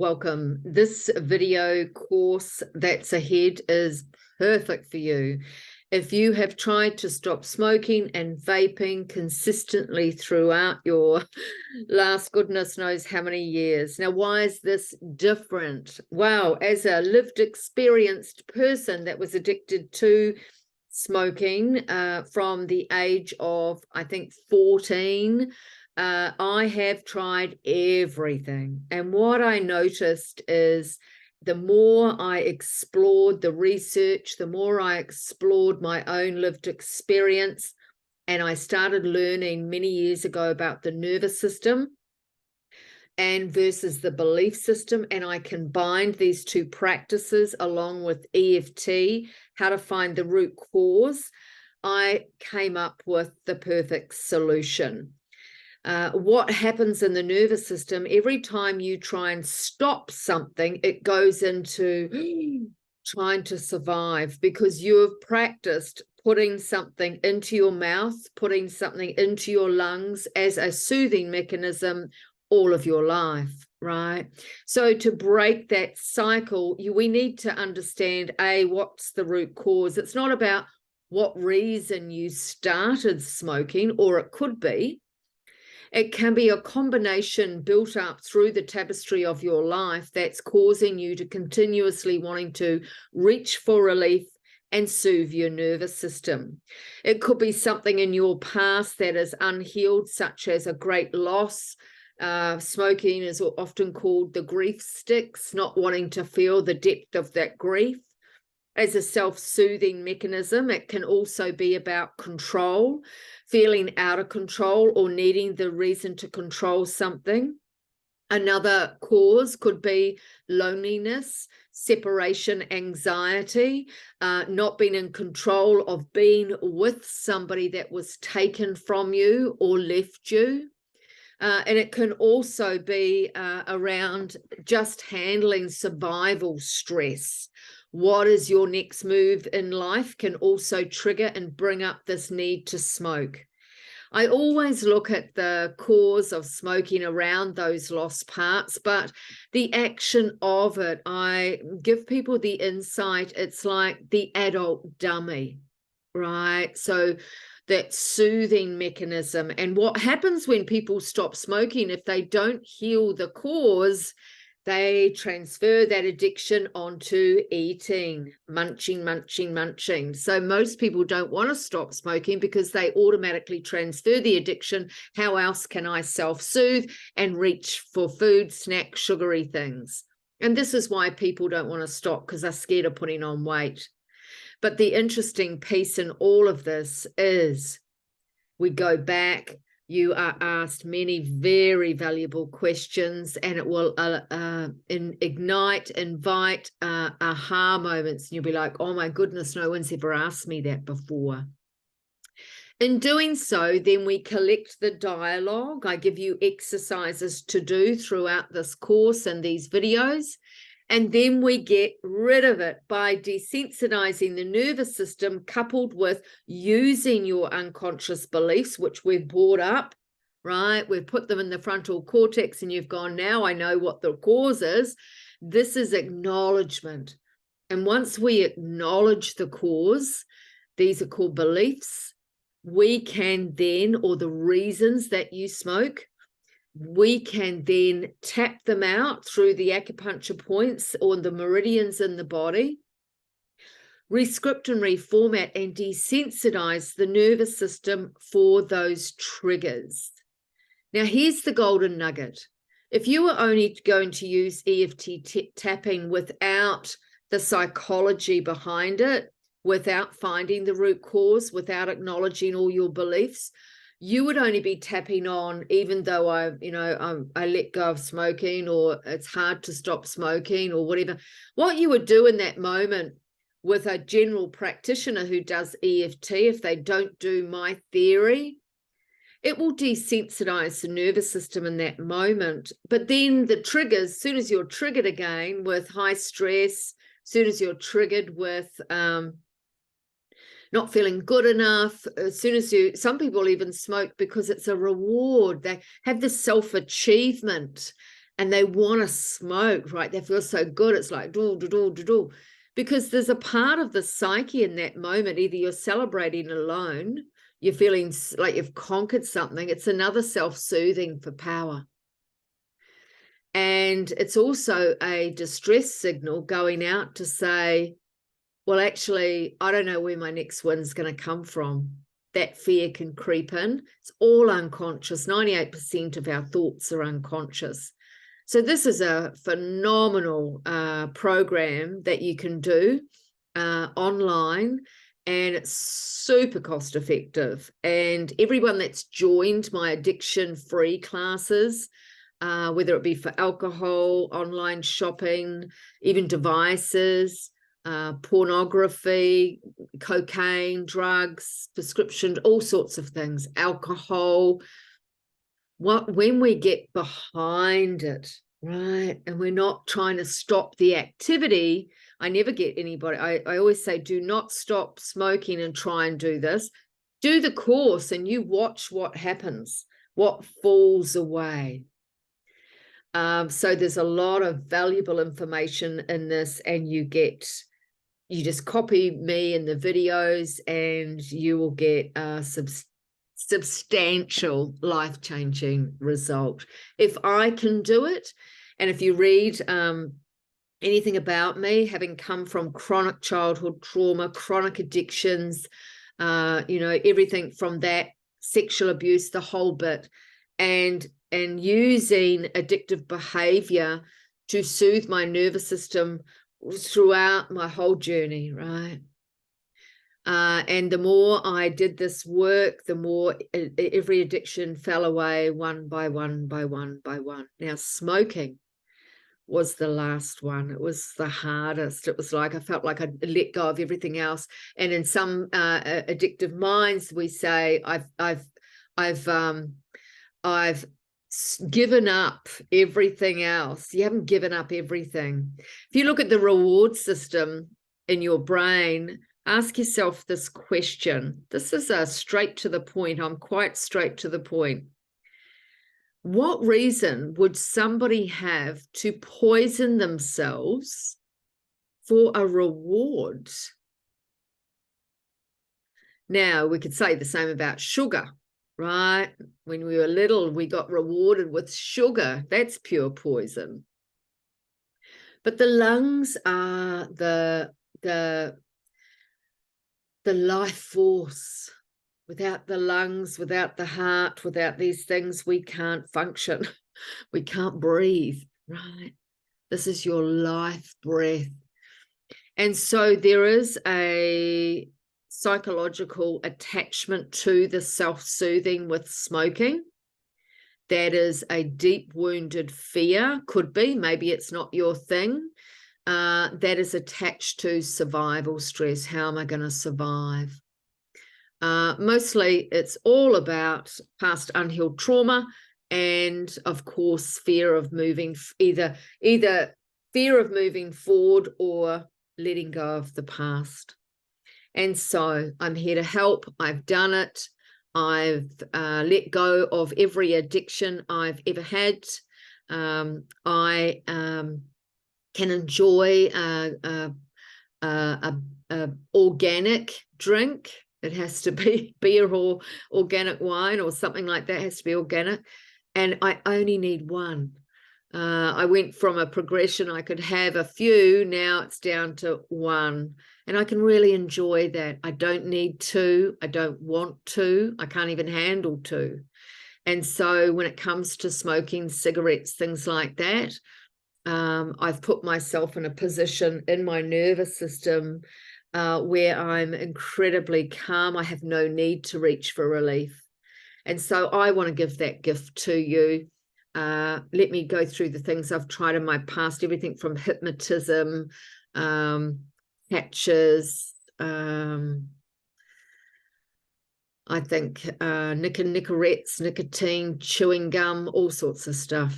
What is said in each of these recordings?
Welcome. This video course that's ahead is perfect for you. If you have tried to stop smoking and vaping consistently throughout your last goodness knows how many years. Now, why is this different? Wow, as a lived experienced person that was addicted to smoking from the age of, I think, 14, I have tried everything. And what I noticed is the more I explored the research, the more I explored my own lived experience, and I started learning many years ago about the nervous system and versus the belief system, and I combined these two practices along with EFT, how to find the root cause. I came up with the perfect solution. What happens in the nervous system, every time you try and stop something, it goes into trying to survive, because you've practiced putting something into your mouth, putting something into your lungs as a soothing mechanism all of your life, right? So to break that cycle, we need to understand, what's the root cause? It's not about what reason you started smoking, or it could be. It can be a combination built up through the tapestry of your life that's causing you to continuously wanting to reach for relief and soothe your nervous system. It could be something in your past that is unhealed, such as a great loss. Smoking is often called the grief sticks, not wanting to feel the depth of that grief. As a self-soothing mechanism, it can also be about control, feeling out of control or needing the reason to control something. Another cause could be loneliness, separation anxiety, not being in control of being with somebody that was taken from you or left you. And it can also be around just handling survival stress. What is your next move in life can also trigger and bring up this need to smoke. I always look at the cause of smoking around those lost parts, but the action of it, I give people the insight. It's like the adult dummy, right? So that soothing mechanism. And what happens when people stop smoking, if they don't heal the cause, they transfer that addiction onto eating, munching, munching, munching. So most people don't want to stop smoking because they automatically transfer the addiction. How else can I self-soothe and reach for food, snack, sugary things? And this is why people don't want to stop, because they're scared of putting on weight. But the interesting piece in all of this is we go back. You are asked many very valuable questions, and it will invite aha moments. And you'll be like, oh my goodness, no one's ever asked me that before. In doing so, then we collect the dialogue. I give you exercises to do throughout this course and these videos. And then we get rid of it by desensitizing the nervous system, coupled with using your unconscious beliefs, which we've brought up, right? We've put them in the frontal cortex, and you've gone, now I know what the cause is. This is acknowledgement. And once we acknowledge the cause, these are called beliefs, we can then, or the reasons that you smoke, we can then tap them out through the acupuncture points or the meridians in the body, rescript and reformat and desensitize the nervous system for those triggers. Now, here's the golden nugget. If you were only going to use EFT tapping without the psychology behind it, without finding the root cause, without acknowledging all your beliefs, you would only be tapping on, even though I let go of smoking, or it's hard to stop smoking, or whatever. What you would do in that moment with a general practitioner who does EFT, if they don't do my theory, it will desensitize the nervous system in that moment. But then the triggers, as soon as you're triggered again with high stress, as soon as you're triggered with not feeling good enough, as soon as some people even smoke because it's a reward. They have this self-achievement, and they want to smoke, right? They feel so good. It's like, do, do, do, do, do. Because there's a part of the psyche in that moment, either you're celebrating alone, you're feeling like you've conquered something. It's another self-soothing for power. And it's also a distress signal going out to say, well, actually, I don't know where my next win's going to come from. That fear can creep in. It's all unconscious. 98% of our thoughts are unconscious. So this is a phenomenal program that you can do online, and it's super cost effective. And everyone that's joined my addiction-free classes, whether it be for alcohol, online shopping, even devices, pornography, cocaine, drugs, prescription, all sorts of things, alcohol, when we get behind it, right, and we're not trying to stop the activity, I never get anybody, I always say, do not stop smoking and try and do this. Do the course and you watch what happens, what falls away. So there's a lot of valuable information in this, and you just copy me in the videos and you will get substantial life-changing result. If I can do it, and if you read anything about me, having come from chronic childhood trauma, chronic addictions, everything from that, sexual abuse, the whole bit, and using addictive behavior to soothe my nervous system throughout my whole journey, right? And the more I did this work, the more every addiction fell away one by one by one by one. Now, smoking was the last one. It was the hardest. It was like I felt like I'd let go of everything else. And in some addictive minds, we say, I've given up everything else. You haven't given up everything. If you look at the reward system in your brain, ask yourself this question. This is straight to the point. I'm quite straight to the point. What reason would somebody have to poison themselves for a reward? Now, we could say the same about sugar, right? When we were little, we got rewarded with sugar. That's pure poison. But the lungs are the life force. Without the lungs, without the heart, without these things, we can't function. We can't breathe, right? This is your life breath. And so there is a psychological attachment to the self-soothing with smoking. That is a deep wounded fear, could be, maybe it's not your thing, that is attached to survival stress. How am I going to survive? Mostly it's all about past unhealed trauma and, of course, fear of moving, either fear of moving forward or letting go of the past. And so I'm here to help. I've done it. I've let go of every addiction I've ever had. I can enjoy a organic drink. It has to be beer or organic wine or something like that. It has to be organic. And I only need one. I went from a progression, I could have a few, now it's down to one. And I can really enjoy that. I don't need two. I don't want two. I can't even handle two. And so when it comes to smoking, cigarettes, things like that, I've put myself in a position in my nervous system where I'm incredibly calm. I have no need to reach for relief. And so I want to give that gift to you. Let me go through the things I've tried in my past, everything from hypnotism, patches, I think nicorettes, nicotine, chewing gum, all sorts of stuff.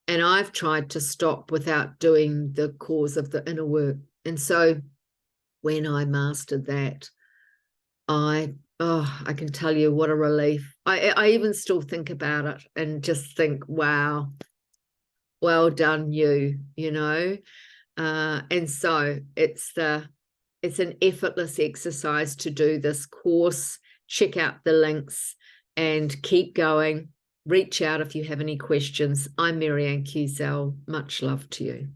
And I've tried to stop without doing the cause of the inner work. And so when I mastered that, I can tell you what a relief. I even still think about it and just think, wow, well done you, you know. And so it's an effortless exercise to do this course. Check out the links and keep going. Reach out if you have any questions. I'm Marianne Cusell. Much love to you.